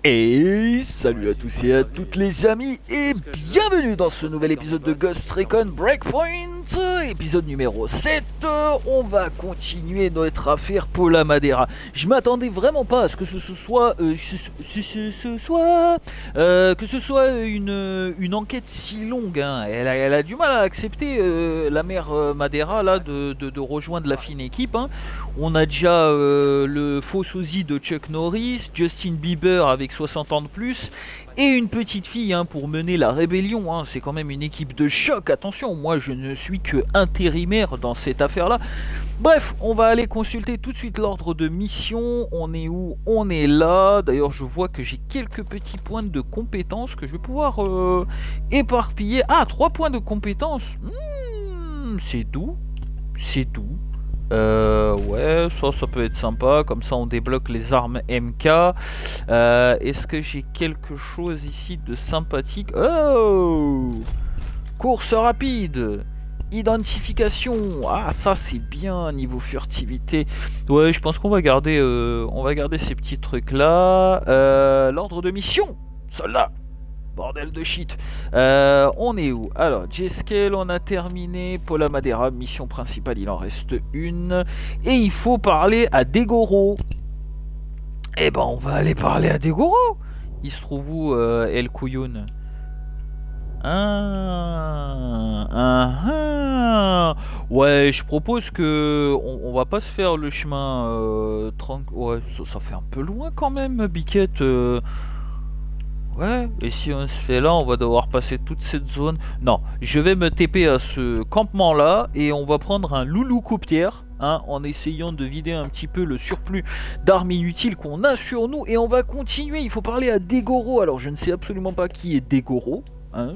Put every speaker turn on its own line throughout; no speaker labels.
Et salut à tous et à toutes les amis et bienvenue dans ce nouvel épisode de Ghost Recon Breakpoint, épisode numéro 7. On va continuer notre affaire Paula Madeira. Je m'attendais vraiment pas à ce que ce soit une enquête si longue, hein. Elle a du mal à accepter la mère Madeira là de rejoindre la fine équipe, hein. On a déjà le faux sosie de Chuck Norris, Justin Bieber avec 60 ans de plus, et une petite fille, hein, pour mener la rébellion, hein. C'est quand même une équipe de choc, attention, moi je ne suis que intérimaire dans cette affaire-là. Bref, on va aller consulter tout de suite l'ordre de mission. On est où? On est là. D'ailleurs, je vois que j'ai quelques petits points de compétences que je vais pouvoir éparpiller. Ah, 3 points de compétences. C'est doux. C'est doux. Ouais, ça peut être sympa, comme ça on débloque les armes MK. Est-ce que j'ai quelque chose ici de sympathique? Oh, course rapide, identification, ah ça c'est bien, niveau furtivité. Ouais, je pense qu'on va garder ces petits trucs là. L'ordre de mission, soldat. Bordel de shit. On est où? Alors, J-Scale, on a terminé. Paula Madeira, mission principale, il en reste une. Et il faut parler à Degoro. Eh ben, on va aller parler à Degoro. Il se trouve où, El Couyoun? Ouais, je propose que on va pas se faire le chemin tranquille. Ouais, ça fait un peu loin quand même, Biquette. Ouais, et si on se fait là, on va devoir passer toute cette zone. Non, je vais me TP à ce campement là et on va prendre un loulou coupière, hein, en essayant de vider un petit peu le surplus d'armes inutiles qu'on a sur nous. Et on va continuer, il faut parler à Degoro. Alors je ne sais absolument pas qui est Degoro, hein.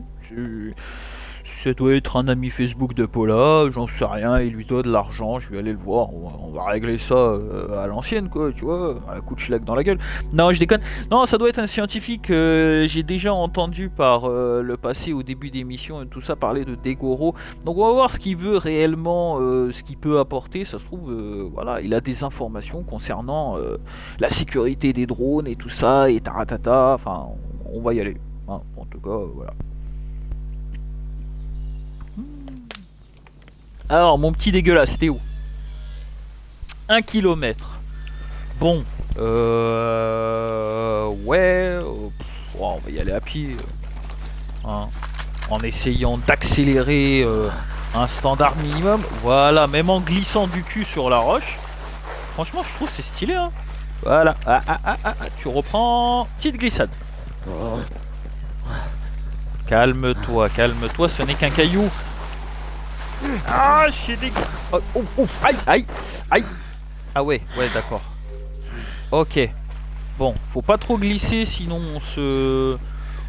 Ça doit être un ami Facebook de Paula, j'en sais rien, il lui doit de l'argent, je vais aller le voir, on va régler ça à l'ancienne, quoi, tu vois, un coup de schlag dans la gueule. Non, je déconne. Non, ça doit être un scientifique que j'ai déjà entendu par le passé au début d'émission et tout ça parler de Degoro. Donc on va voir ce qu'il veut réellement, ce qu'il peut apporter. Ça se trouve, voilà, il a des informations concernant la sécurité des drones et tout ça, et taratata, enfin, on va y aller, hein, en tout cas, voilà. Alors, mon petit dégueulasse, t'es où? 1 kilomètre. Bon, ouais, on va y aller à pied, hein, en essayant d'accélérer un standard minimum. Voilà, même en glissant du cul sur la roche. Franchement, je trouve que c'est stylé, hein. Voilà, tu reprends, petite glissade. Calme-toi, calme-toi, ce n'est qu'un caillou. Ah, j'ai des... aïe. Ah ouais, d'accord. Ok. Bon, faut pas trop glisser, sinon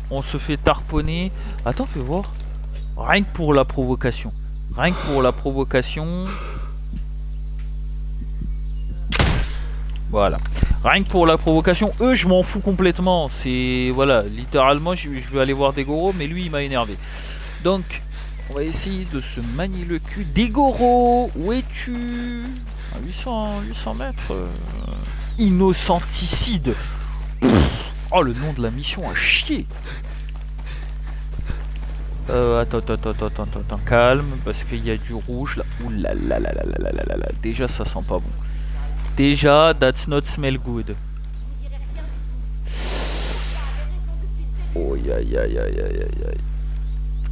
on se fait tarponner. Attends, fais voir. Rien que pour la provocation. Voilà. Rien que pour la provocation. Eux, je m'en fous complètement. C'est... Voilà, littéralement, je vais aller voir Degoro, mais lui, il m'a énervé. Donc... on va essayer de se manier le cul. Degoro, où es-tu? À 800 mètres. Innocenticide. Oh, le nom de la mission a chier. Attends. Calme, parce qu'il y a du rouge là. Ouh là là. Déjà, ça sent pas bon. Déjà, that's not smell good. Oh, aïe.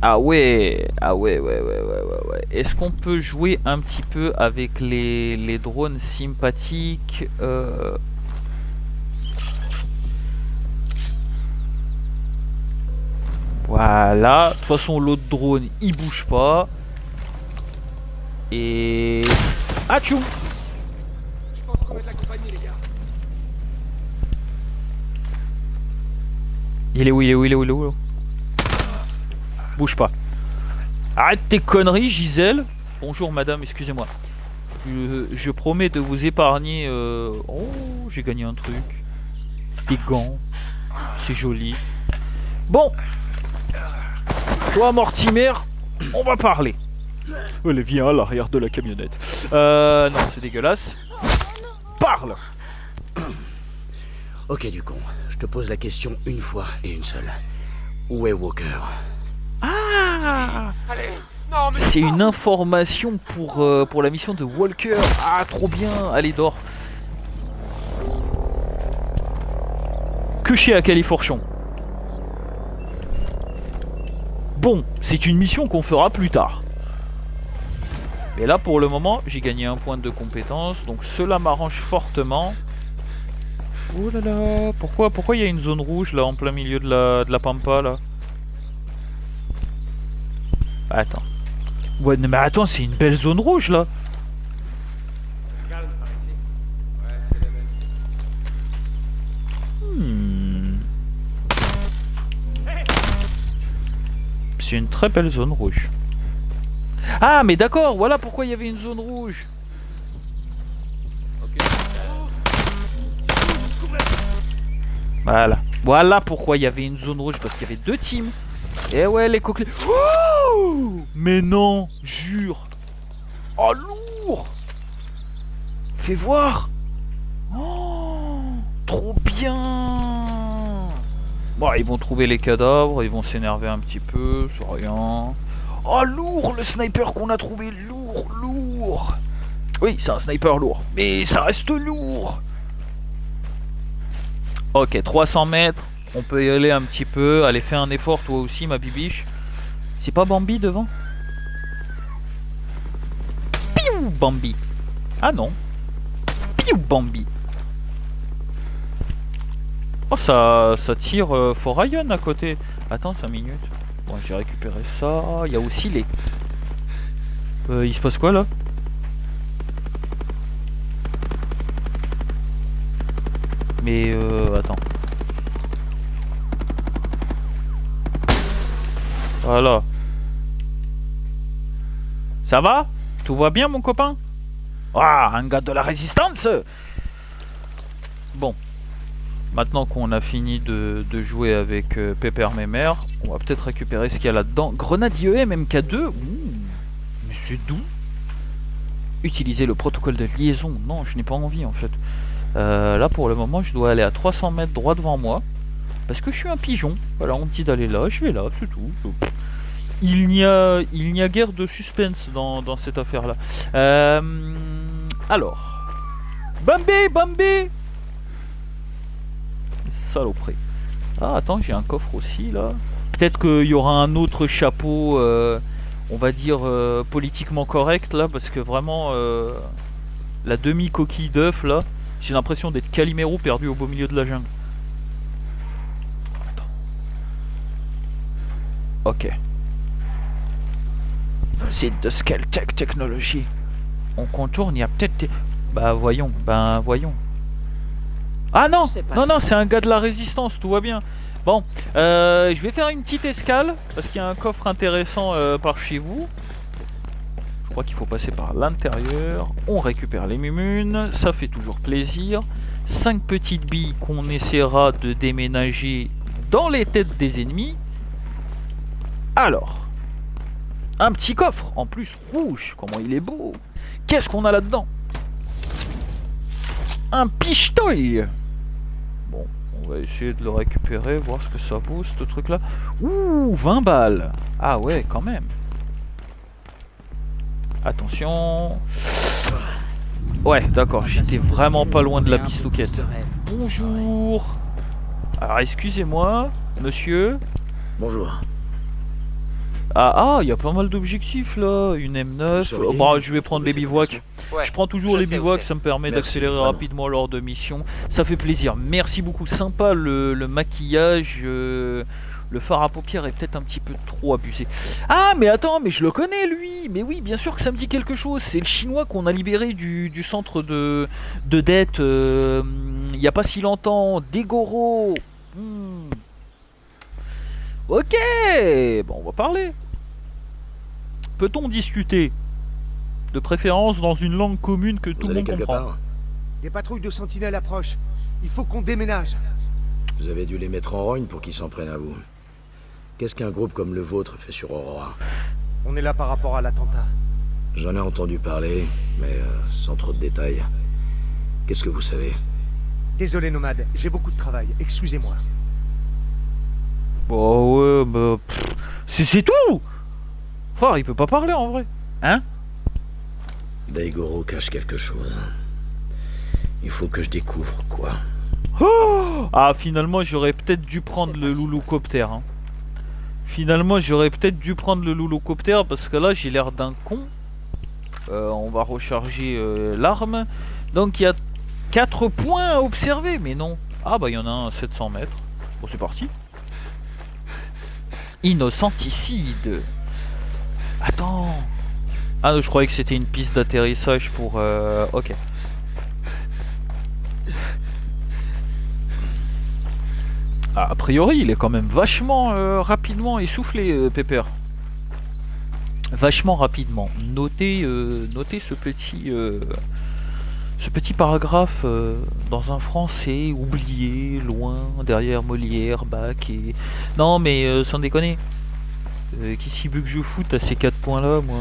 Ah ouais. Est-ce qu'on peut jouer un petit peu avec les drones sympathiques? Voilà. De toute façon, l'autre drone, il bouge pas. Et... ah, tchou!
Je pense qu'on va l'accompagner, les gars.
Il est où? Bouge pas. Arrête tes conneries, Gisèle. Bonjour madame, excusez-moi. Je promets de vous épargner... Oh, j'ai gagné un truc. Des gants. C'est joli. Bon. Toi, Mortimer, on va parler. Allez, viens à l'arrière de la camionnette. Non, c'est dégueulasse. Parle.
Ok, du con. Je te pose la question une fois et une seule. Où est Walker?
Ah,
Allez. Non, mais
c'est une information pour la mission de Walker. Ah, trop bien. Allez, dors. Que chier à Califorchon. Bon, c'est une mission qu'on fera plus tard. Mais là, pour le moment, j'ai gagné un point de compétence, donc cela m'arrange fortement. Oh là là, pourquoi il y a une zone rouge là en plein milieu de la pampa là? Attends. Ouais, non, mais attends, c'est une belle zone rouge là.
calme par ici. Ouais, c'est les mêmes.
C'est une très belle zone rouge. Ah, mais d'accord, voilà pourquoi il y avait une zone rouge.
Ok.
Voilà pourquoi il y avait une zone rouge, parce qu'il y avait deux teams. Et ouais, les coquelets. Oh, mais non, jure. Oh, lourd. Fais voir. Oh, trop bien. Bon, ils vont trouver les cadavres, ils vont s'énerver un petit peu, c'est rien. Oh, lourd, le sniper qu'on a trouvé, lourd. Oui, c'est un sniper lourd, mais ça reste lourd. Ok, 300 mètres, on peut y aller un petit peu. Allez, fais un effort toi aussi, ma bibiche. C'est pas Bambi devant? Piou, Bambi. Ah non. Piou, Bambi. Oh, ça tire Fort Ryan à côté. Attends 5 minutes. Bon, j'ai récupéré ça. Il y a aussi les... il se passe quoi là? Mais attends. Voilà. Ça va? Tout va bien mon copain? Ah, un gars de la résistance. Bon. Maintenant qu'on a fini de jouer avec Pépère Mémère, on va peut-être récupérer ce qu'il y a là-dedans. Grenade IEM MK2. Ouh, mais c'est doux. Utiliser le protocole de liaison. Non, je n'ai pas envie en fait. Là pour le moment je dois aller à 300 mètres droit devant moi. Parce que je suis un pigeon. Voilà, on me dit d'aller là, je vais là, c'est tout. Il n'y a guère de suspense dans cette affaire là. Alors. Bambi. Saloperie. Ah attends, j'ai un coffre aussi là. Peut-être qu'il y aura un autre chapeau, on va dire politiquement correct là, parce que vraiment la demi-coquille d'œuf là, j'ai l'impression d'être Calimero perdu au beau milieu de la jungle. Attends. Ok. Site de Skeltech Technology. On contourne, il y a peut-être... Bah voyons. Ah non, non, c'est un gars de la résistance, tout va bien. Bon, je vais faire une petite escale, parce qu'il y a un coffre intéressant par chez vous. Je crois qu'il faut passer par l'intérieur. On récupère les mumunes, ça fait toujours plaisir. 5 petites billes qu'on essaiera de déménager dans les têtes des ennemis. Alors, un petit coffre, en plus rouge, comment il est beau. Qu'est-ce qu'on a là-dedans? Un pistolet. Bon, on va essayer de le récupérer, voir ce que ça vaut ce truc là. Ouh, 20 balles. Ah ouais, quand même. Attention. Ouais, d'accord, j'étais vraiment pas loin de la bistouquette. Bonjour. Alors excusez-moi, monsieur.
Bonjour.
Ah, il y a pas mal d'objectifs là. Une M9. Oh, bah, je vais prendre les bivouacs.
Ouais.
Je prends toujours les bivouacs, ça me permet d'accélérer rapidement lors de missions. Ça fait plaisir. Merci beaucoup. Sympa le maquillage. Le fard à paupières est peut-être un petit peu trop abusé. Ah, mais attends, mais je le connais lui. Mais oui, bien sûr que ça me dit quelque chose. C'est le chinois qu'on a libéré du centre de dette il n'y a pas si longtemps. Degoro. Ok. Bon, on va parler. Peut-on discuter? De préférence dans une langue commune que tout le monde comprend.
Des patrouilles de sentinelles approchent. Il faut qu'on déménage.
Vous avez dû les mettre en rogne pour qu'ils s'en prennent à vous. Qu'est-ce qu'un groupe comme le vôtre fait sur Aurora?
On est là par rapport à l'attentat.
J'en ai entendu parler, mais sans trop de détails. Qu'est-ce que vous savez?
Désolé, nomade, j'ai beaucoup de travail, excusez-moi.
Bon, ouais, bah... C'est tout. Frère, il peut pas parler en vrai. Hein?
Daigoro cache quelque chose. Il faut que je découvre quoi.
Oh, ah, finalement, j'aurais peut-être dû prendre le loulocoptère. Hein. Finalement, j'aurais peut-être dû prendre le loulocoptère parce que là, j'ai l'air d'un con. On va recharger l'arme. Donc, il y a 4 points à observer. Mais non. Ah, bah, il y en a un à 700 mètres. Bon, c'est parti. Innocenticide. Attends. Ah, je croyais que c'était une piste d'atterrissage pour... Ok. Ah, a priori, il est quand même vachement rapidement essoufflé, Pepper. Vachement rapidement. Notez ce petit paragraphe dans un français oublié, loin, derrière Molière, Bach et... Non, mais sans déconner. Qui s'y veut que je foute à ces 4 points-là, moi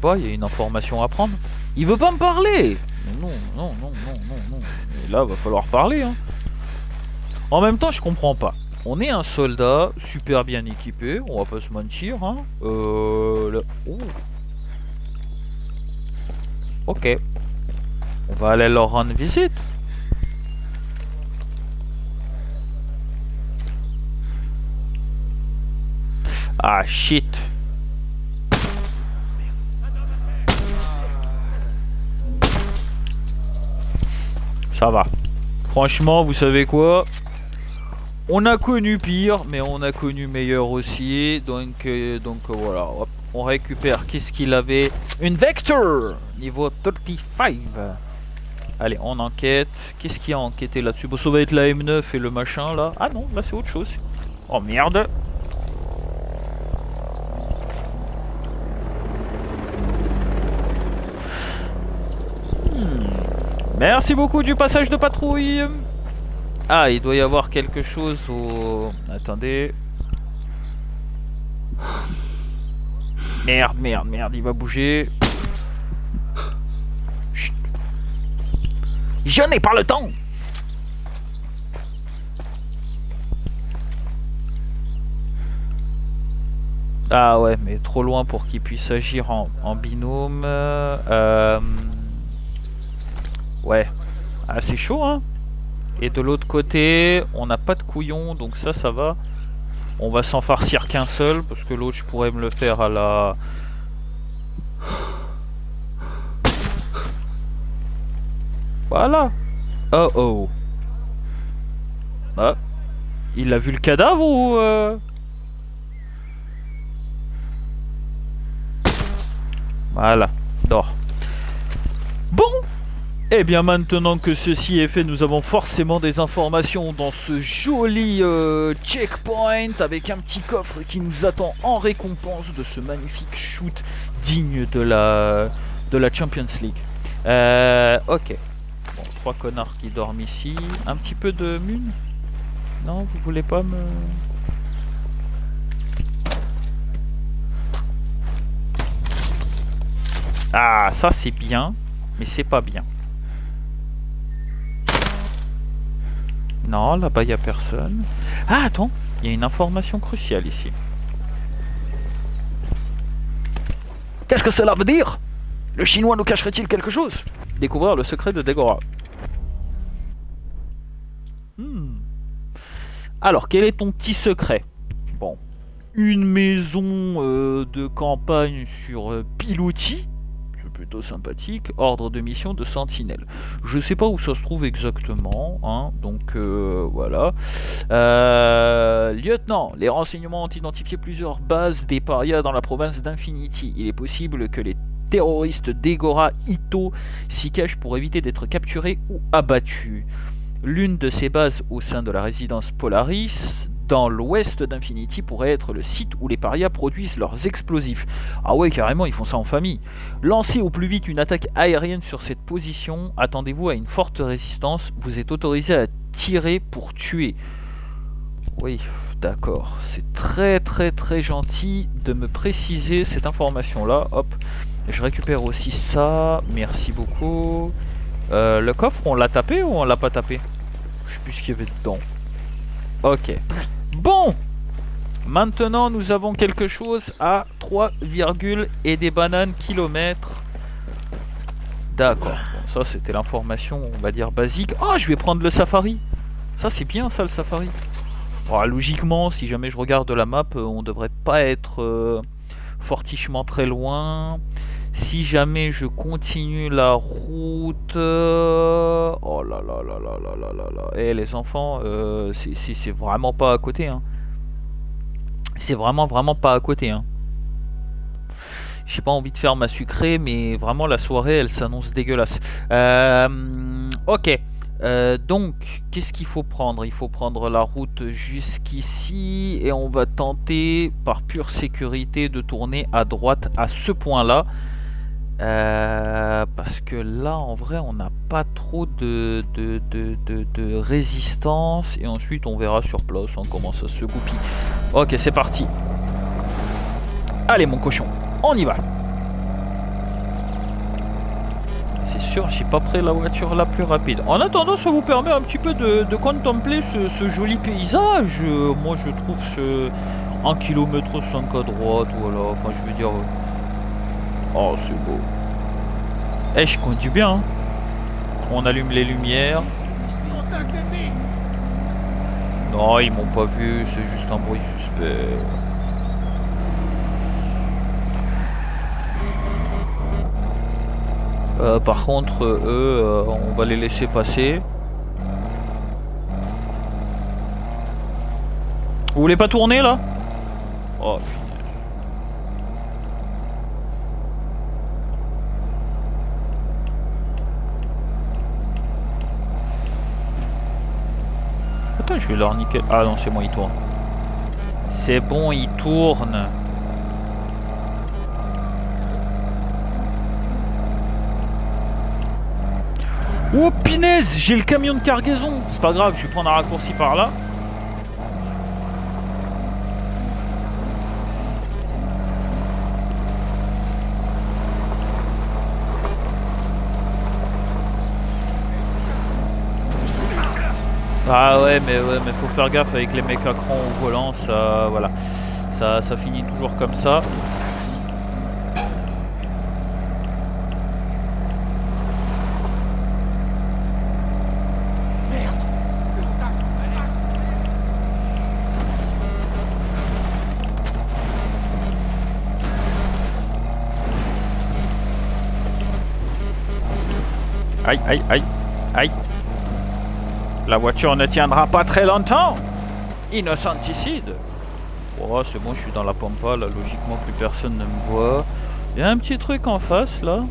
pas, il y a une information à prendre. Il veut pas me parler. Non. Et là, va falloir parler, hein. En même temps, je comprends pas. On est un soldat super bien équipé, on va pas se mentir, hein. Là... Oh. Ok. On va aller leur rendre visite. Ah shit. Ça va. Franchement, vous savez quoi? On a connu pire, mais on a connu meilleur aussi. Donc voilà. Hop, on récupère. Qu'est-ce qu'il avait? Une Vector niveau 35. Allez, on enquête. Qu'est-ce qu'il y a enquêté là-dessus? Bon, ça va être la M9 et le machin là. Ah non, là c'est autre chose. Oh merde. Merci beaucoup du passage de patrouille. Ah, il doit y avoir quelque chose au... Attendez. Merde, il va bouger. Chut. Je n'ai pas le temps. Ah ouais, mais trop loin pour qu'il puisse agir en binôme. Ouais. Ah, c'est chaud, hein. Et de l'autre côté, on n'a pas de couillon, donc ça va. On va s'en farcir qu'un seul, parce que l'autre, je pourrais me le faire à la... Voilà. Oh oh. Ah. Il a vu le cadavre ou... Voilà. Dors. Bon. Et bien maintenant que ceci est fait, nous avons forcément des informations dans ce joli checkpoint avec un petit coffre qui nous attend en récompense de ce magnifique shoot digne de la Champions League. Ok. Bon, 3 connards qui dorment ici. Un petit peu de mune? Non, vous voulez pas me... Ah, ça c'est bien, mais c'est pas bien. Non, là-bas, il n'y a personne. Ah, attends, il y a une information cruciale ici. Qu'est-ce que cela veut dire? Le chinois nous cacherait-il quelque chose? Découvrir le secret de Daigoro. Alors, quel est ton petit secret? Bon, une maison de campagne sur pilotis. Plutôt sympathique, ordre de mission de sentinelle. Je sais pas où ça se trouve exactement, hein, donc voilà. Lieutenant, les renseignements ont identifié plusieurs bases des parias dans la province d'Infinity. Il est possible que les terroristes d'Egora Ito s'y cachent pour éviter d'être capturés ou abattus. L'une de ces bases au sein de la résidence Polaris, dans l'ouest d'Infinity, pourrait être le site où les parias produisent leurs explosifs. Ah ouais, carrément, ils font ça en famille. Lancez au plus vite une attaque aérienne sur cette position. Attendez-vous à une forte résistance. Vous êtes autorisé à tirer pour tuer. Oui, d'accord. C'est très gentil de me préciser cette information-là. Hop, je récupère aussi ça. Merci beaucoup. Le coffre, on l'a tapé ou on l'a pas tapé? Je sais plus ce qu'il y avait dedans. Ok. Bon. Maintenant, nous avons quelque chose à 3, et des bananes kilomètres. D'accord. Bon, ça, c'était l'information, on va dire, basique. Ah, je vais prendre le safari. Ça, c'est bien, ça, le safari. Bon, logiquement, si jamais je regarde la map, on devrait pas être fortichement très loin. Si jamais je continue la route... Oh là là là là là là là là. Eh, les enfants, c'est vraiment pas à côté, hein. C'est vraiment pas à côté, hein. J'ai pas envie de faire ma sucrée, mais vraiment la soirée elle s'annonce dégueulasse. Ok. Donc, qu'est-ce qu'il faut prendre? Il faut prendre la route jusqu'ici et on va tenter, par pure sécurité, de tourner à droite à ce point-là. Parce que là, en vrai, on n'a pas trop de résistance. Et ensuite, on verra sur place comment ça se goupille. Ok, c'est parti. Allez, mon cochon, on y va. C'est sûr, j'ai pas pris la voiture la plus rapide. En attendant, ça vous permet un petit peu de contempler ce joli paysage. Moi, je trouve ce 1 km 5 à droite, voilà. Enfin, je veux dire... Oh, c'est beau. Eh, je conduis bien, hein. On allume les lumières. Non, ils m'ont pas vu, c'est juste un bruit suspect. Par contre, eux, on va les laisser passer. Vous voulez pas tourner là? Oh putain. Attends, je vais leur niquer. Ah non, c'est moi, il tourne. C'est bon, il tourne. Oh pinaise, j'ai le camion de cargaison. C'est pas grave, je vais prendre un raccourci par là. Ah ouais, mais faut faire gaffe avec les mecs à cran au volant, ça, voilà, ça finit toujours comme ça. Aïe, aïe, aïe, aïe. La voiture ne tiendra pas très longtemps. Innocenticide. Oh, c'est bon, je suis dans la pampa, là, logiquement plus personne ne me voit. Il y a un petit truc en face, là.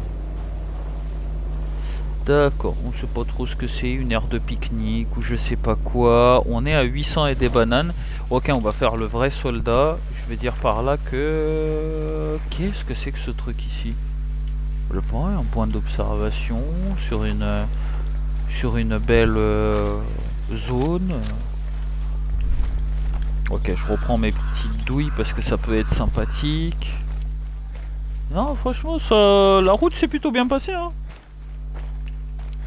D'accord, on sait pas trop ce que c'est, une aire de pique-nique ou je sais pas quoi. On est à 800 et des bananes. Ok, on va faire le vrai soldat. Je vais dire par là que... Qu'est-ce que c'est que ce truc ici? Le point, un point d'observation sur une belle zone. Ok, je reprends mes petites douilles parce que ça peut être sympathique. Non, franchement, ça, la route s'est plutôt bien passée, hein.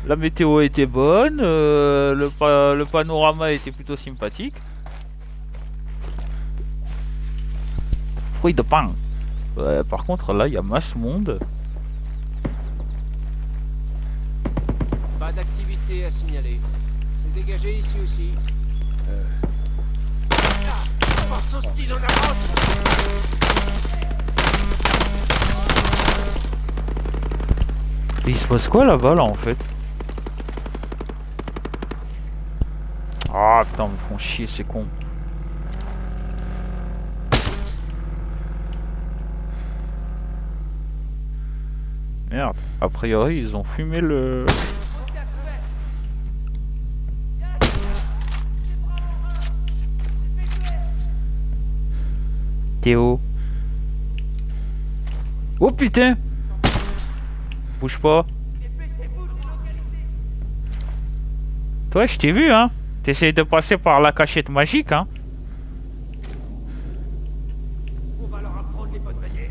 La météo était bonne, le panorama était plutôt sympathique. Fruits de pain. Ouais, par contre, là, il y a masse monde.
Pas d'activité à signaler. C'est dégagé ici aussi. Force hostile en avance.
Et il se passe quoi là-bas, là, en fait? Ah, putain, ils me font chier, c'est con. Merde, a priori, ils ont fumé le... Théo. Oh putain! Bouge pas. Toi, je t'ai vu, hein? T'essayes de passer par la cachette magique, hein?
On va leur apprendre les bonnes manières.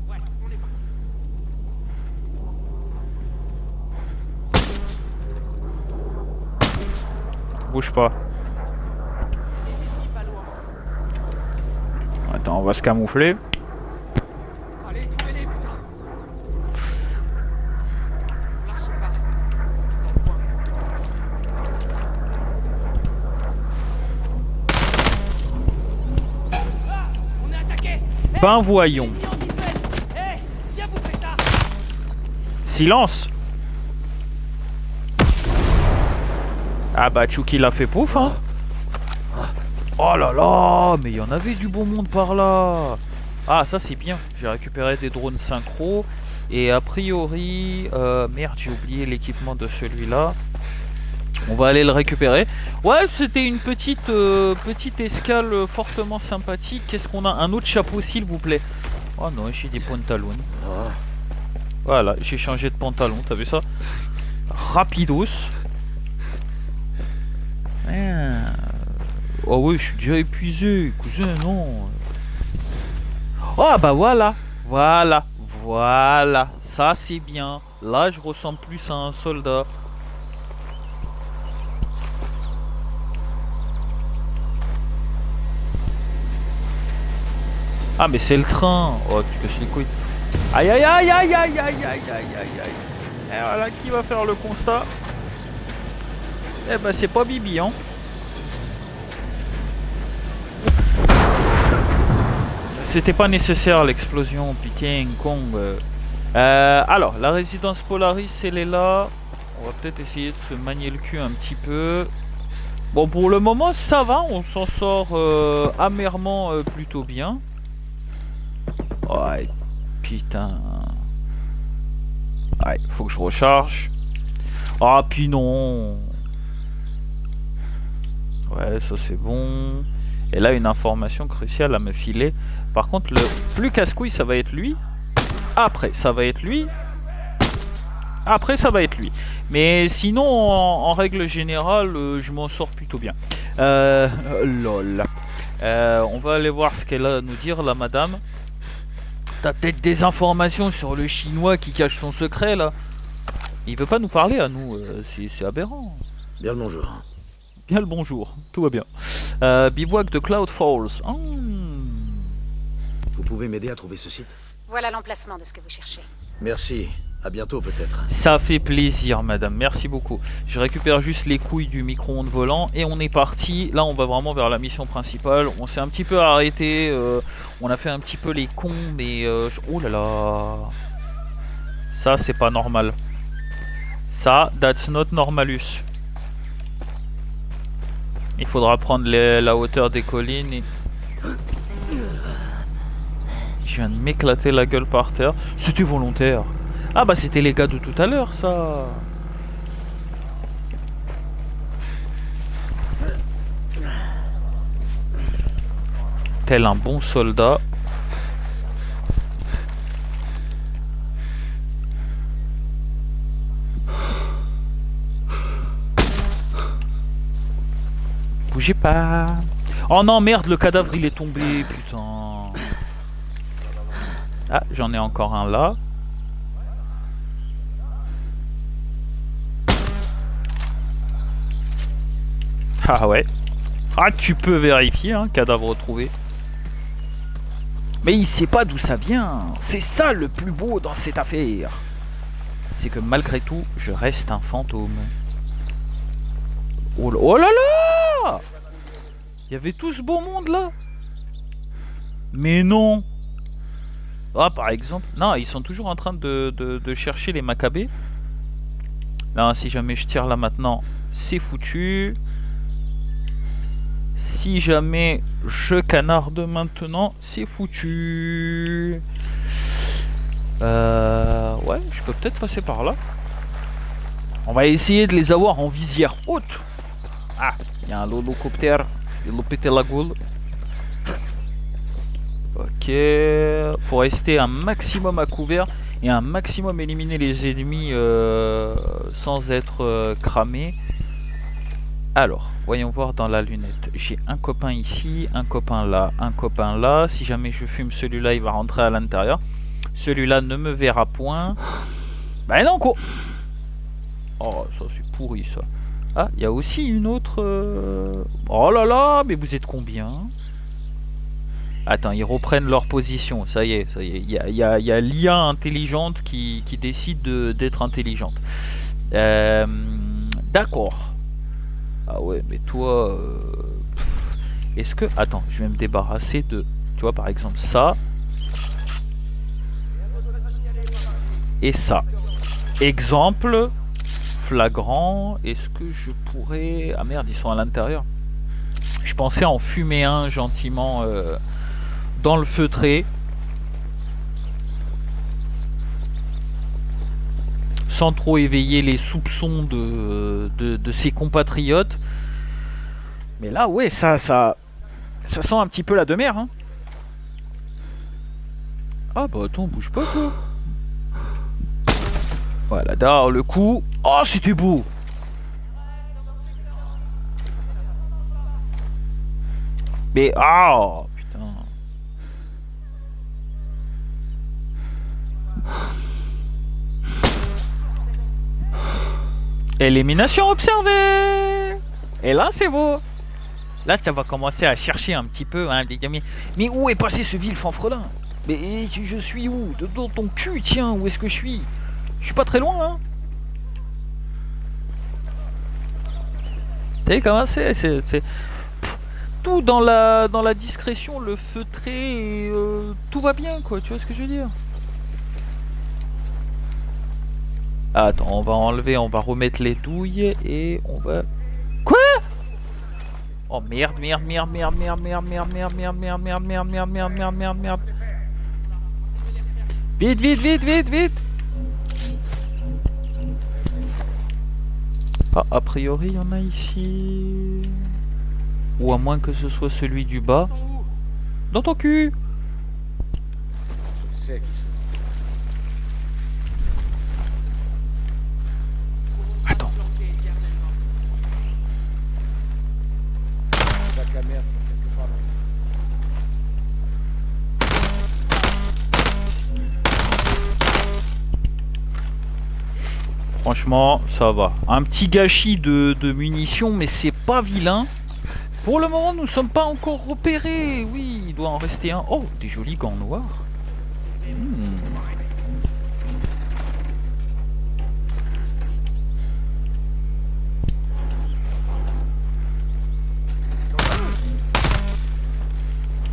Ouais, on est parti.
Bouge pas. Attends, on va se camoufler.
Allez, trouvez-les, putain. Lâchez pas. C'est en point. Ah, on est attaqué.
Ben voyons.
Viens bouffer ça.
Silence. Ah bah Chucky l'a fait pouf hein. Oh là là, mais il y en avait du beau monde par là. Ah ça c'est bien, j'ai récupéré des drones synchro. Et a priori... merde, j'ai oublié l'équipement de celui-là. On va aller le récupérer. Ouais, c'était une petite escale fortement sympathique. Qu'est-ce qu'on a? Un autre chapeau s'il vous plaît. Oh non, j'ai des pantalons. Voilà, j'ai changé de pantalon, t'as vu ça? Rapidos. Ah. Oh oui, je suis déjà épuisé, cousin, non. Oh bah voilà, voilà, ça c'est bien. Là, je ressemble plus à un soldat. Ah mais c'est le train. Oh, tu casses les couilles. Aïe aïe aïe aïe aïe aïe aïe aïe aïe aïe. Et voilà, qui va faire le constat? Eh ben c'est pas Bibi hein. C'était pas nécessaire l'explosion, putain, con. Alors, la résidence Polaris, elle est là. On va peut-être essayer de se manier le cul un petit peu. Bon, pour le moment, ça va. On s'en sort amèrement plutôt bien. Ouais, putain. Ouais, faut que je recharge. Ah, puis non. Ouais, ça c'est bon. Et là, une information cruciale à me filer. Par contre, le plus casse-couille, ça va être lui. Après, ça va être lui. Après, ça va être lui. Mais sinon, en règle générale, je m'en sors plutôt bien. Lol. On va aller voir ce qu'elle a à nous dire, la madame. T'as peut-être des informations sur le chinois qui cache son secret, là. Il veut pas nous parler à nous. C'est aberrant.
Bien le bonjour.
Bien le bonjour. Tout va bien. Bivouac de Cloud Falls. Oh.
Vous pouvez m'aider à trouver ce site?
Voilà l'emplacement de ce que vous cherchez.
Merci. À bientôt peut-être.
Ça fait plaisir, madame. Merci beaucoup. Je récupère juste les couilles du micro-ondes volant et on est parti. Là, on va vraiment vers la mission principale. On s'est un petit peu arrêté. On a fait un petit peu les cons, mais... oh là là. Ça, c'est pas normal. Ça, that's not normalus. Il faudra prendre la hauteur des collines et... Je viens de m'éclater la gueule par terre. C'était volontaire. Ah bah c'était les gars de tout à l'heure ça. Tel un bon soldat. Bougez pas. Oh non merde, le cadavre il est tombé, putain. Ah, j'en ai encore un là. Ah ouais. Ah, tu peux vérifier, hein, cadavre retrouvé. Mais il sait pas d'où ça vient. C'est ça le plus beau dans cette affaire. C'est que malgré tout, je reste un fantôme. Oh là là! Il y avait tout ce beau monde là. Mais non. Ah, par exemple. Non, ils sont toujours en train de chercher les Maccabées. Non, si jamais je tire là maintenant, c'est foutu. Si jamais je canarde maintenant, c'est foutu. Ouais, je peux peut-être passer par là. On va essayer de les avoir en visière haute. Ah, il y a un holocoptère. Il a pété la gueule. Ok, faut rester un maximum à couvert et un maximum éliminer les ennemis sans être cramé. Alors, voyons voir dans la lunette. J'ai un copain ici, un copain là, un copain là. Si jamais je fume celui-là, il va rentrer à l'intérieur. Celui-là ne me verra point. Ben non, quoi. Oh, ça c'est pourri ça. Ah, il y a aussi une autre... Oh là là, mais vous êtes combien? Attends, ils reprennent leur position. Ça y est, ça y est. Il y a l'IA intelligente qui décide d'être intelligente. D'accord. Ah ouais, mais toi... Est-ce que... Attends, je vais me débarrasser de... Tu vois, par exemple, ça. Et ça. Exemple flagrant. Est-ce que je pourrais... Ah merde, ils sont à l'intérieur. Je pensais en fumer un gentiment dans le feutré. Sans trop éveiller les soupçons de ses compatriotes. Mais là, ouais, ça sent un petit peu la demeure, hein. Ah bah attends, bouge pas quoi. Voilà, derrière le coup. Oh, c'était beau. Mais ah, putain. Élimination observée. Et là, c'est beau. Là, ça va commencer à chercher un petit peu, hein, mais où est passé ce vil fanfretin? Mais je suis où? Dans ton cul, tiens, où est-ce que je suis? Je suis pas très loin, hein. T'as vu comment c'est tout dans la discrétion, le feutré, et, tout va bien, quoi. Tu vois ce que je veux dire? Attends, on va enlever, on va remettre les douilles et on va... Quoi? Oh merde, merde, merde, merde, merde, merde, merde, merde, merde, merde, merde, merde, merde, merde, merde, merde, merde. Vite, vite, vite, vite, vite. Ah, a priori, il y en a ici. Ou à moins que ce soit celui du bas. Dans ton cul.
Je sais qui c'est.
Attends.
Sac à merde, c'est quelque part là.
Franchement, ça va. Un petit gâchis de munitions, mais c'est pas vilain. Pour le moment, nous ne sommes pas encore repérés. Oui, il doit en rester un. Oh, des jolis gants noirs.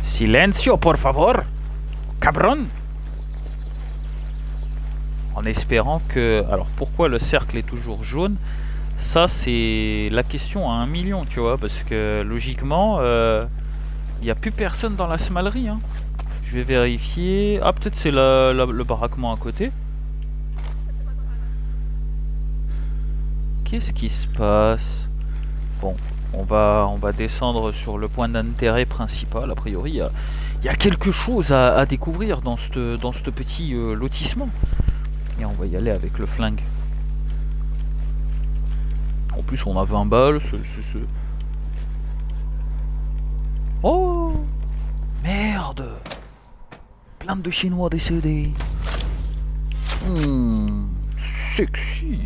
Silencio, por favor. Cabron. En espérant que... Alors, pourquoi le cercle est toujours jaune? Ça, c'est la question à 1 million, tu vois. Parce que, logiquement, il n'y a plus personne dans la smalerie, hein. Je vais vérifier... Ah, peut-être c'est le baraquement à côté. Qu'est-ce qui se passe? Bon, on va descendre sur le point d'intérêt principal. A priori, il y a quelque chose à découvrir dans ce petit lotissement. Et on va y aller avec le flingue. En plus, on a 20 balles. Oh! Merde! Plainte de Chinois décédés. Sexy.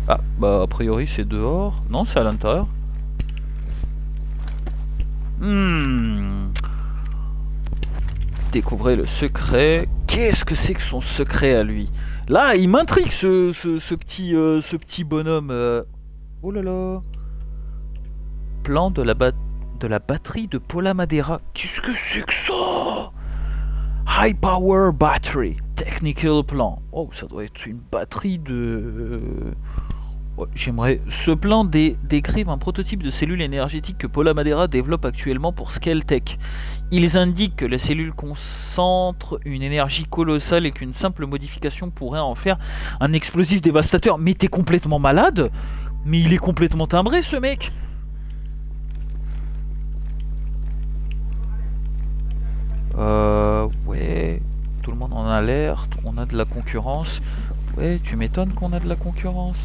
Ah, bah a priori c'est dehors. Non, c'est à l'intérieur. Découvrez le secret. Qu'est-ce que c'est que son secret à lui? Là, il m'intrigue ce petit bonhomme. Oh là là. Plan de la batterie de Paula Madeira. Qu'est-ce que c'est que ça? High Power Battery. Technical Plan. Oh, ça doit être une batterie de... Ouais, j'aimerais... Ce plan décrive un prototype de cellule énergétique que Paula Madeira développe actuellement pour Skeltech. Ils indiquent que la cellule concentre une énergie colossale et qu'une simple modification pourrait en faire un explosif dévastateur. Mais t'es complètement malade? Mais il est complètement timbré, ce mec! Ouais... Tout le monde en alerte, on a de la concurrence. Ouais, tu m'étonnes qu'on a de la concurrence.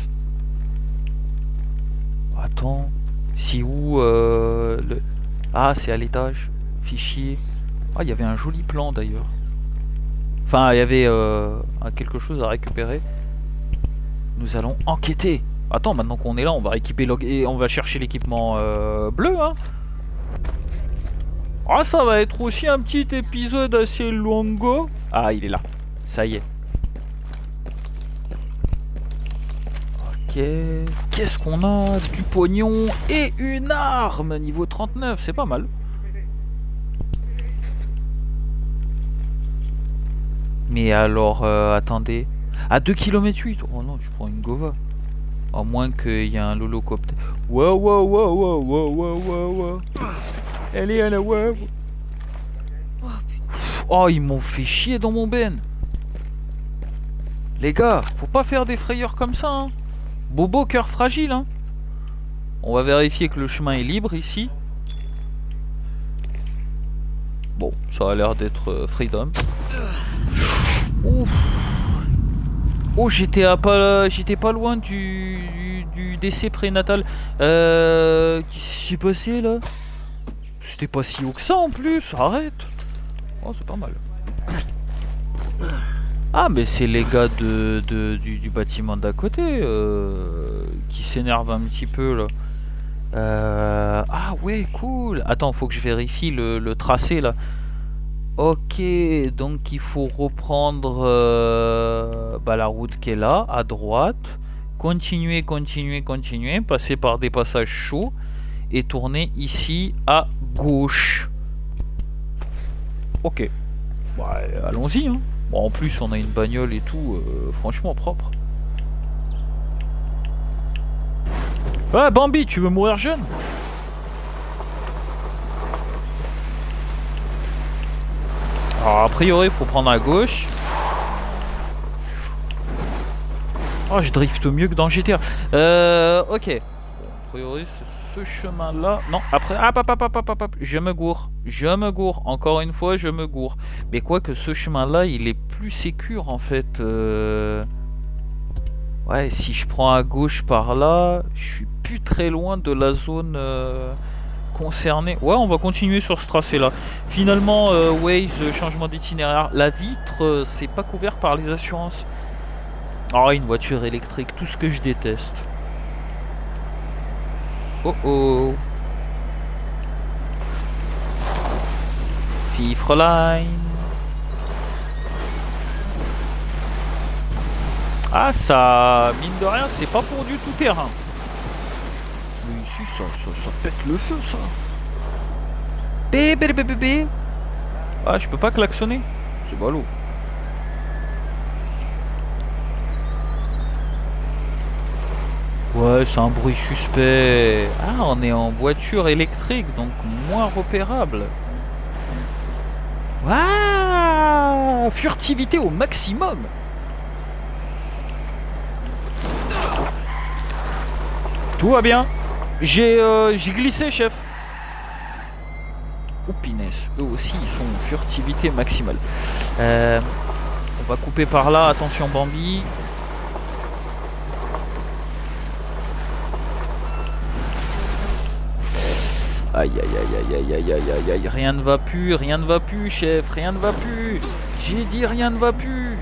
Attends, si où le... Ah, c'est à l'étage. Fichier. Ah, il y avait un joli plan d'ailleurs. Enfin, il y avait quelque chose à récupérer. Nous allons enquêter. Attends, maintenant qu'on est là, on va équiper et on va chercher l'équipement bleu, hein. Ah, ça va être aussi un petit épisode assez longo. Ah, il est là. Ça y est. Ok. Qu'est-ce qu'on a? Du pognon et une arme niveau 39. C'est pas mal. Mais alors, attendez. À 2 km 8. Oh non, je prends une Gova. À moins qu'il y ait un lolocoptère. Wow, wow, wow, wow, wow, wow, wow, wow. Elle est à la wow. Oh, ils m'ont fait chier dans mon ben. Les gars, faut pas faire des frayeurs comme ça, hein. Bobo, cœur fragile, hein. On va vérifier que le chemin est libre ici. Bon, ça a l'air d'être freedom. Ouf. Oh, j'étais pas loin du décès prénatal. Qu'est-ce qui s'est passé là? C'était pas si haut que ça en plus, arrête. Oh, c'est pas mal. Ah, mais c'est les gars du bâtiment d'à côté qui s'énervent un petit peu là. Ah ouais, cool. Attends, faut que je vérifie le tracé là. Ok, donc il faut reprendre la route qui est là, à droite. Continuer, passer par des passages chauds et tourner ici à gauche. Ok. Bah, allons-y, hein. Bon, en plus, on a une bagnole et tout, franchement propre. Ah, Bambi, tu veux mourir jeune? Alors, a priori, il faut prendre à gauche. Oh, je drift mieux que dans GTA. Ok. Bon, a priori, c'est ce chemin-là. Non, après... Ah, je me gourre. Encore une fois, je me gourre. Mais quoi que ce chemin-là, il est plus sécure, en fait. Ouais, si je prends à gauche par là, je suis plus très loin de la zone... concernés. Ouais, on va continuer sur ce tracé là. Finalement, Waze, changement d'itinéraire. La vitre, c'est pas couvert par les assurances. Oh, une voiture électrique, tout ce que je déteste. Oh oh. Fifreline. Ah, ça, mine de rien, c'est pas pour du tout terrain. Mais ici, ça pète le feu, ça. Bébé. Ah, je peux pas klaxonner. C'est ballot. Ouais, c'est un bruit suspect. Ah, on est en voiture électrique, donc moins repérable. Waouh, furtivité au maximum. Tout va bien. J'ai glissé, chef. Oh, pinesse. Eux aussi, ils sont en furtivité maximale. On va couper par là. Attention, Bambi. Aïe, aïe. Rien ne va plus, chef. Rien ne va plus. J'ai dit rien ne va plus.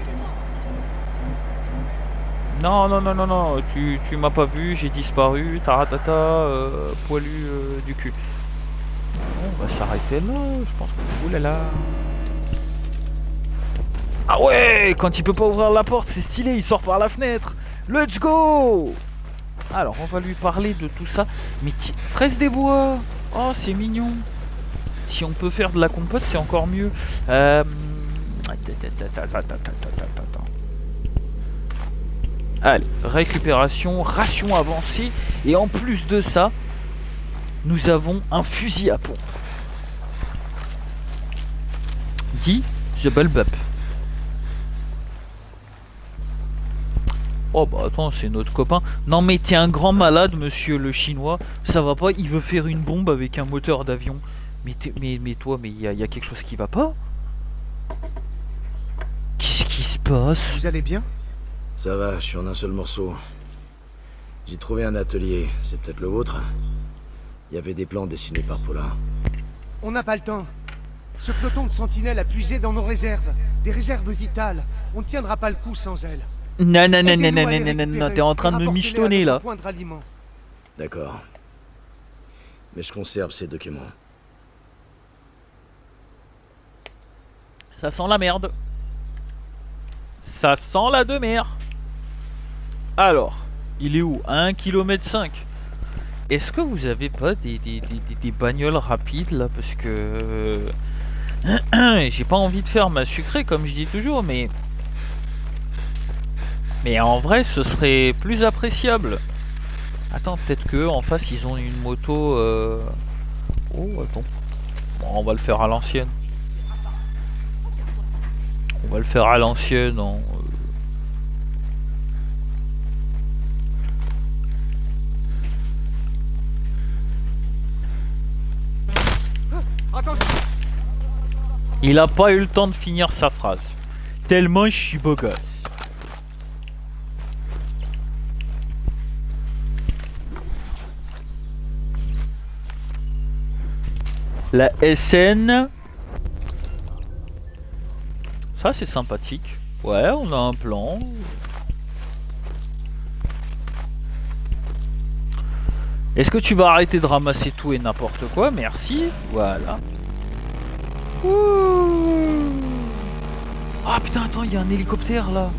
Non, tu m'as pas vu, j'ai disparu, taratata, poilu du cul. Bon, on va s'arrêter là, je pense que... Oulala. Ah ouais, quand il peut pas ouvrir la porte, c'est stylé, il sort par la fenêtre. Let's go. Alors, on va lui parler de tout ça. Mais fraise des bois. Oh, c'est mignon. Si on peut faire de la compote, c'est encore mieux. Allez, récupération, ration avancée. Et en plus de ça, nous avons un fusil à pompe. Dit The Bulb Up. Oh bah attends, c'est notre copain. Non mais t'es un grand malade, monsieur le chinois. Ça va pas, il veut faire une bombe avec un moteur d'avion. Mais toi, mais il y a quelque chose qui va pas. Qu'est-ce qui se passe?
Vous allez bien?
Ça va, je suis en un seul morceau. J'ai trouvé un atelier, c'est peut-être le vôtre. Il y avait des plans dessinés par Paula.
On n'a pas le temps. Ce peloton de sentinelles a puisé dans nos réserves. Des réserves vitales. On ne tiendra pas le coup sans elles.
Non, non, non, non,
Aidez-nous
non,
à les
non, non, non,
récupérer
t'es en train
et
de me
rapportez-les à
michetonner
notre
là.
point de ralliement.
D'accord. Mais je conserve ces documents.
Ça sent la merde. Ça sent la de mer. Alors, il est où? À 1 km 5. Est-ce que vous avez pas des bagnoles rapides là? Parce que j'ai pas envie de faire ma sucrée comme je dis toujours, mais en vrai ce serait plus appréciable. Attends, peut-être que en face ils ont une moto. Oh attends, bon, on va le faire à l'ancienne. On va le faire à l'ancienne en.
Attention!
Il a pas eu le temps de finir sa phrase. Tellement je suis beau gosse. La SN. Ça c'est sympathique. Ouais, on a un plan. Est-ce que tu vas arrêter de ramasser tout et n'importe quoi? Merci. Voilà. Ouh. Ah putain, attends, il y a un hélicoptère là.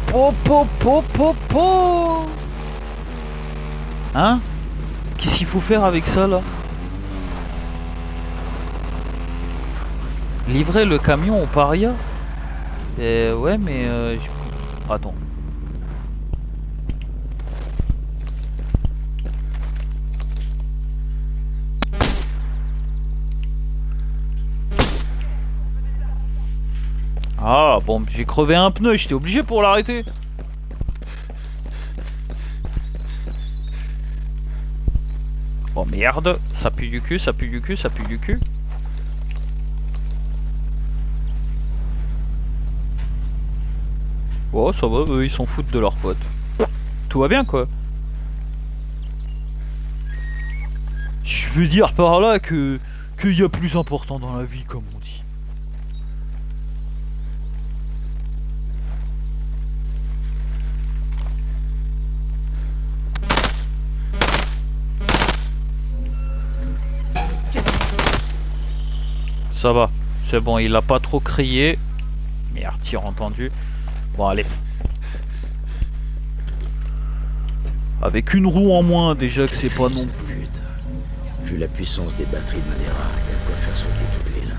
Po po po po po. Hein? Qu'est-ce qu'il faut faire avec ça là? Livrer le camion au paria? Ouais mais attends. Ah bon, j'ai crevé un pneu, j'étais obligé pour l'arrêter. Oh merde, ça pue du cul, ça pue du cul, ça pue du cul. Oh ça va, eux ils s'en foutent de leurs potes. Tout va bien quoi. Je veux dire par là que qu'il y a plus important dans la vie comme on dit. Ça va, c'est bon, il a pas trop crié. Merde, tir entendu. Bon, allez. Avec une roue en moins, déjà que c'est pas non plus.
Putain. Vu la puissance des batteries de Madeira, il y a de quoi faire sauter toute l'île.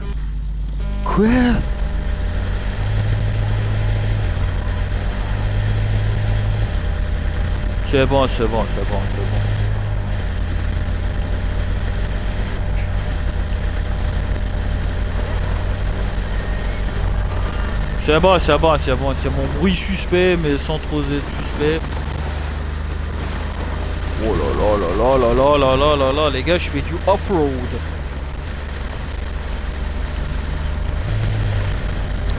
Quoi? C'est bon, c'est bon, c'est bon, c'est bon. C'est bon, c'est bon, c'est bon, c'est mon bruit suspect, mais sans trop être suspect. Oh là là là là là là là là là, les gars, je fais du off-road.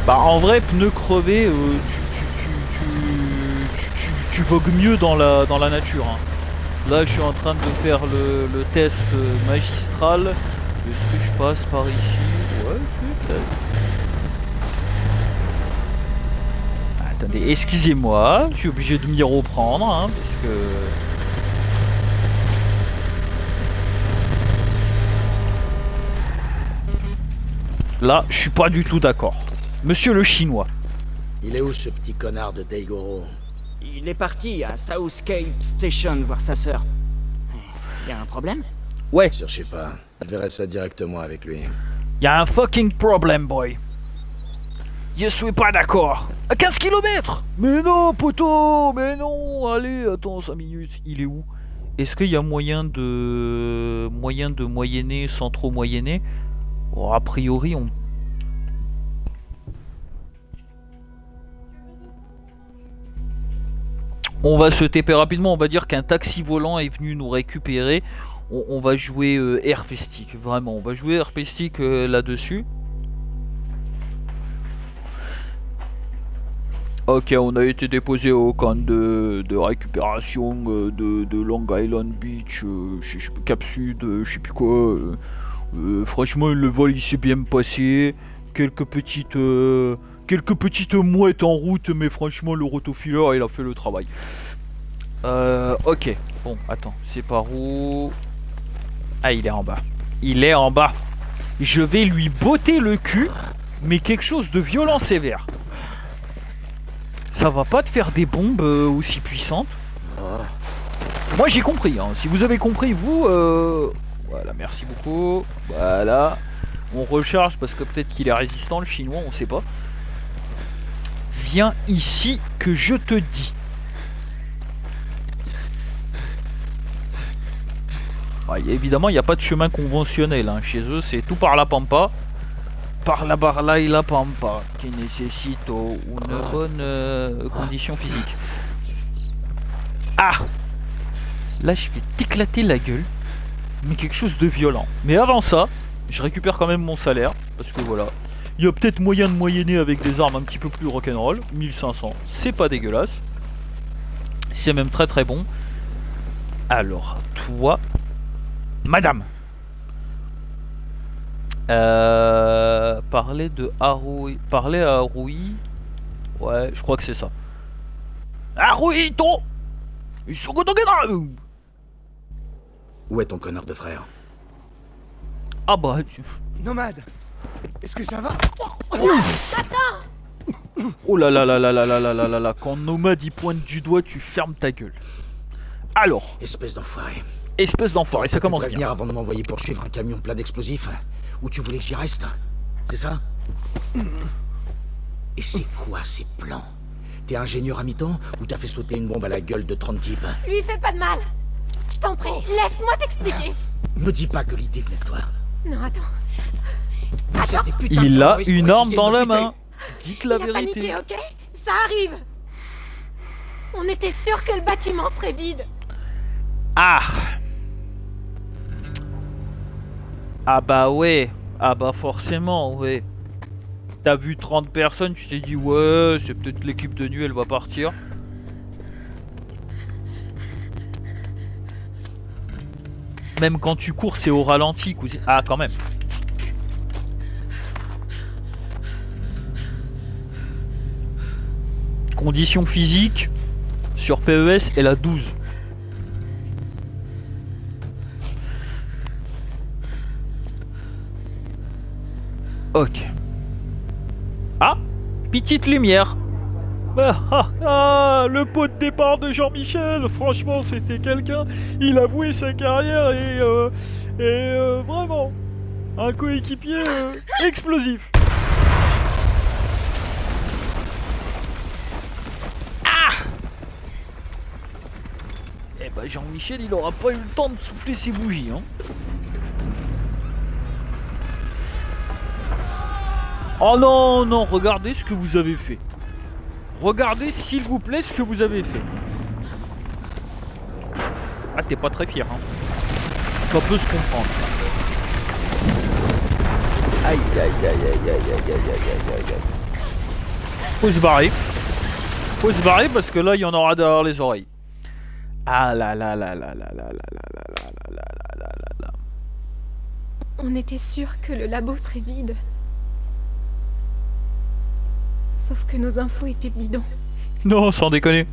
Bah en vrai, pneus crevés, tu vogues mieux dans la nature. Hein. Là, je suis en train de faire le test magistral. Est-ce que je passe par ici? Ouais, je vais peut-être. Attendez, excusez-moi, je suis obligé de m'y reprendre, hein, parce que... Là, je suis pas du tout d'accord. Monsieur le Chinois.
Il est où ce petit connard de Daigoro?
Il est parti à Southcape Station voir sa sœur. Y a un problème?
Ouais,
Cherchez pas. Je verrai ça directement avec lui.
y a un fucking problem, boy. Je suis pas d'accord. À 15 km. Mais non, poteau. Mais non. Allez, attends 5 minutes. Il est où? Est-ce qu'il y a moyen de moyenner sans trop moyenner? Oh, a priori, on va se TP rapidement. On va dire qu'un taxi volant est venu nous récupérer. On va jouer Airfestic. Vraiment, on va jouer Airfestic là-dessus. Ok, on a été déposé au camp de récupération de Long Island Beach, Cap Sud, je sais plus quoi. Franchement, le vol il s'est bien passé. Quelques petites mouettes en route, mais franchement, le rotofileur il a fait le travail. Ok, bon, attends, c'est par où? Ah, il est en bas. Il est en bas. Je vais lui botter le cul, mais quelque chose de violent sévère. Ça va pas te faire des bombes aussi puissantes. Moi j'ai compris, hein. Si vous avez compris vous, voilà, merci beaucoup. Voilà. On recharge parce que peut-être qu'il est résistant le chinois, on sait pas. Viens ici que je te dis. Évidemment il n'y a pas de chemin conventionnel, hein. Chez eux c'est tout par la pampa. Par la barla et la pampa qui nécessite une bonne condition physique. Ah, là je vais t'éclater la gueule, mais quelque chose de violent. Mais avant ça, je récupère quand même mon salaire, parce que voilà, il y a peut-être moyen de moyenner avec des armes un petit peu plus rock'n'roll. 1500, c'est pas dégueulasse. C'est même très très bon. Alors, toi, madame. Parler de Harui. Parler à Harui. Ouais, je crois que c'est ça. Haruito!
Où est ton connard de frère?
Ah bah...
Nomade, est-ce que ça va?
Oh là là là là là là là là là là. Quand Nomade y pointe du doigt, tu fermes ta gueule. Alors...
Espèce d'enfoiré.
Espèce d'enfoiré, ça commence bien.
Prévenir avant de m'envoyer poursuivre un camion plein d'explosifs. Où tu voulais que j'y reste? C'est ça? Et c'est quoi ces plans? T'es ingénieur à mi-temps ou t'as fait sauter une bombe à la gueule de 30 types?
Lui fais pas de mal. Je t'en prie, laisse-moi t'expliquer.
Me dis pas que l'idée venait de toi.
Non, attends.
C'est des putains de
Il a
terroristes
une
pour
arme
essayer
dans
de me
la
buter.
main. Dites la
Il a
vérité.
paniqué, ok? Ça arrive. On était sûr que le bâtiment serait vide.
Ah. Ah bah ouais. Ah bah forcément, ouais. T'as vu 30 personnes, tu t'es dit ouais, c'est peut-être l'équipe de nuit, elle va partir. Même quand tu cours, c'est au ralenti, cousine. Ah, quand même. Condition physique sur PES, elle a 12. Ok. Ah, petite lumière. Le pot de départ de Jean-Michel, franchement c'était quelqu'un, il a voué sa carrière et vraiment, un coéquipier explosif. Ah. Eh ben Jean-Michel il aura pas eu le temps de souffler ses bougies, hein. Oh non, non, regardez ce que vous avez fait. Regardez s'il vous plaît ce que vous avez fait. Ah, t'es pas très fier, hein. Ça peut se comprendre. Aïe aïe aïe aïe aïe aïe aïe aïe aïe aïe. Faut se barrer. Faut se barrer parce que là il y en aura derrière les oreilles. Ah là là là là là là là là là là là là là là.
On était sûr que le labo serait vide. Sauf que nos infos étaient bidons.
Non, sans déconner.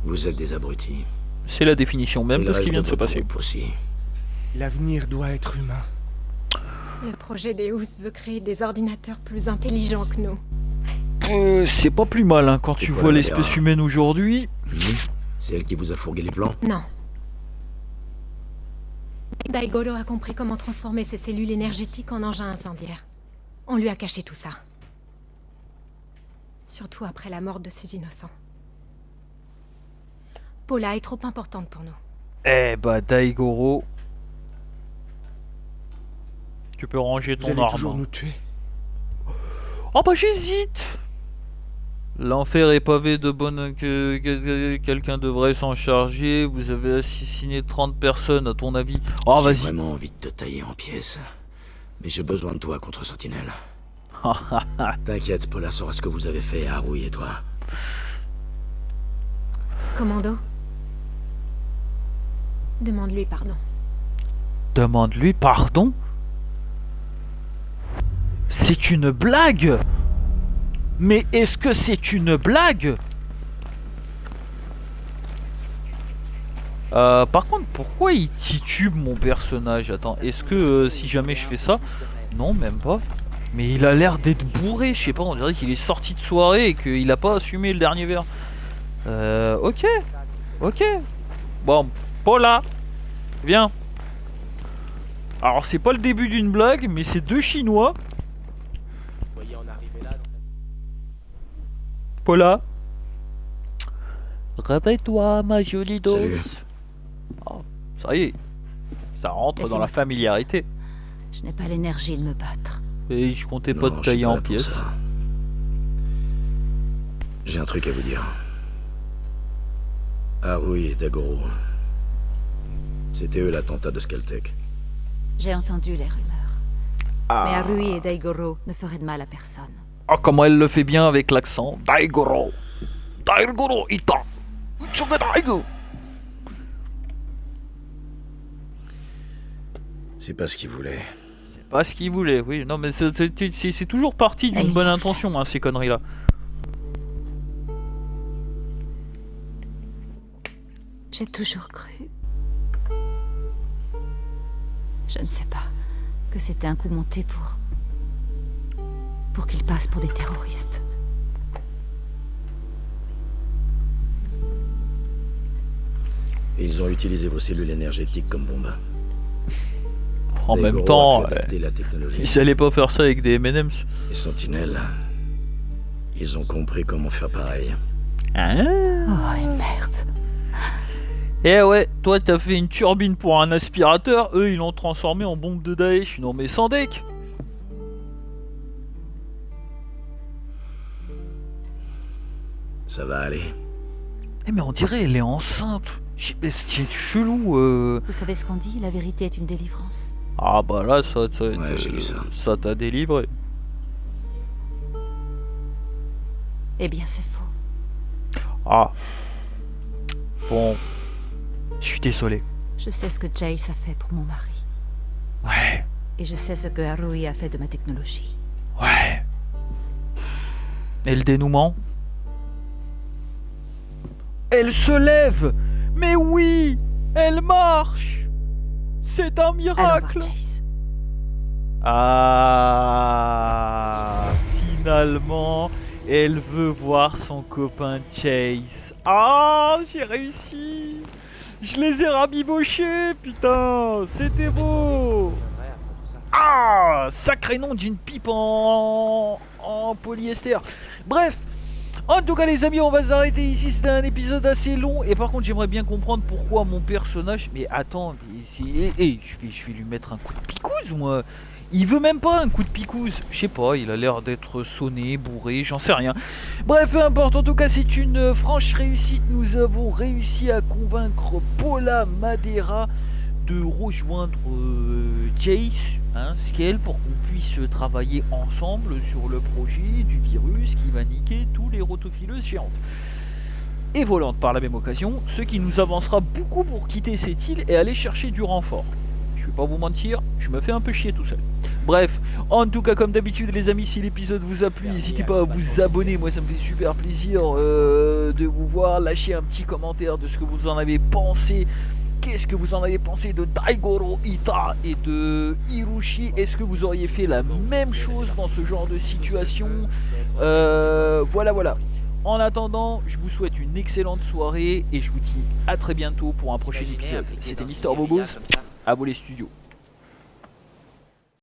Vous êtes des abrutis.
C'est la définition même
Et
de
le
ce qui
reste
vient de se
votre
passer.
groupe aussi.
L'avenir doit être humain.
Le projet Deus veut créer des ordinateurs plus intelligents que nous.
C'est pas plus mal hein, quand tu
quoi
vois
la
l'espèce
galère
humaine aujourd'hui.
C'est elle qui vous a fourgué les plans?
Non. Daigoro a compris comment transformer ses cellules énergétiques en engins incendiaires. On lui a caché tout ça. Surtout après la mort de ces innocents. Paula est trop importante pour nous.
Eh bah Daigoro, tu peux ranger
Vous
ton
allez
arme.
toujours nous tuer?
Oh bah j'hésite. L'enfer est pavé de bonnes que quelqu'un devrait s'en charger. Vous avez assassiné 30 personnes à ton avis. Oh
J'ai
vas-y.
vraiment envie de te tailler en pièces. Mais j'ai besoin de toi contre Sentinelle. T'inquiète, Paula saura ce que vous avez fait, Haruhi et toi.
Commando. Demande-lui pardon.
Demande-lui pardon. C'est une blague? Mais est-ce que c'est une blague? Par contre, pourquoi il titube mon personnage? Attends, est-ce que si jamais je fais ça... Non, même pas. Mais il a l'air d'être bourré, je sais pas, on dirait qu'il est sorti de soirée et qu'il a pas assumé le dernier verre. Ok. Ok. Bon, Paula. Viens. Alors c'est pas le début d'une blague, mais c'est deux Chinois.
Voyez en arriver là.
Paula. Réveille-toi, ma jolie dose.
Salut.
Oh, ça y est. Ça rentre dans
Laissez-moi
la familiarité.
Je n'ai pas l'énergie de me battre.
Et je comptais
Non,
pas te
je suis
tailler
pas
en
là pour
pièces.
ça. J'ai un truc à vous dire. Haruhi et Dagoro. C'était eux l'attentat de Skaltech.
J'ai entendu les rumeurs.
Ah.
Mais Haruhi et Daigoro ne feraient de mal à personne.
Oh, comment elle le fait bien avec l'accent. Daigoro. Daigoro, ita. Uchuga Daigo.
C'est pas ce qu'ils voulaient.
C'est pas ce qu'il voulait, oui. Non, mais c'est toujours parti d'une
Ils
bonne
l'ont
intention, hein, ces conneries-là.
J'ai toujours cru. Je ne sais pas. Que c'était un coup monté pour qu'ils passent pour des terroristes.
Et ils ont utilisé vos cellules énergétiques comme bombe.
En même
Daigoro
temps,
a pu adapter la technologie.
ils allaient pas faire ça avec des M&M's.
Les sentinelles, ils ont compris comment faire pareil.
Hein?
Oh, et merde.
Eh ouais, toi t'as fait une turbine pour un aspirateur, eux ils l'ont transformé en bombe de Daesh. Non mais sans deck.
Ça va aller.
Eh mais on dirait elle est enceinte. Mais c'est chelou.
Vous savez ce qu'on dit? La vérité est une délivrance.
Ah bah là ça
Ouais, j'ai lu ça.
ça t'a délivré.
Eh bien, c'est faux.
Ah. Bon. Je suis désolé.
Je sais ce que Jace a fait pour mon mari.
Ouais.
Et je sais ce que Haruhi a fait de ma technologie.
Ouais. Et le dénouement? Elle se lève! Mais oui! Elle marche! C'est un
Allons
miracle!
voir Jace.
Ah! Finalement, elle veut voir son copain Chase. Ah! J'ai réussi! Je les ai rabibochés, putain! C'était beau! Ah! Sacré nom d'une pipe en polyester. Bref! En tout cas les amis, on va s'arrêter ici, c'était un épisode assez long. Et par contre j'aimerais bien comprendre pourquoi mon personnage... Mais attends, je vais lui mettre un coup de picouse moi. Il veut même pas un coup de picouse. Je sais pas, il a l'air d'être sonné, bourré, j'en sais rien. Bref, peu importe, en tout cas c'est une franche réussite. Nous avons réussi à convaincre Paula Madeira de rejoindre Jace, Scale, pour qu'on puisse travailler ensemble sur le projet du virus qui va niquer tous les rotophileuses géantes. Et volante par la même occasion, ce qui nous avancera beaucoup pour quitter cette île et aller chercher du renfort. Je vais pas vous mentir, je me fais un peu chier tout seul. Bref, en tout cas comme d'habitude les amis, si l'épisode vous a plu, n'hésitez pas à vous abonner, moi ça me fait super plaisir de vous voir, lâcher un petit commentaire de ce que vous en avez pensé. Qu'est-ce que vous en avez pensé de Daigoro Ita et de Hiroshi? Est-ce que vous auriez fait la même chose dans ce genre de situation? Voilà. En attendant, je vous souhaite une excellente soirée et je vous dis à très bientôt pour un prochain épisode. C'était Mister Bobos, à vous les studios.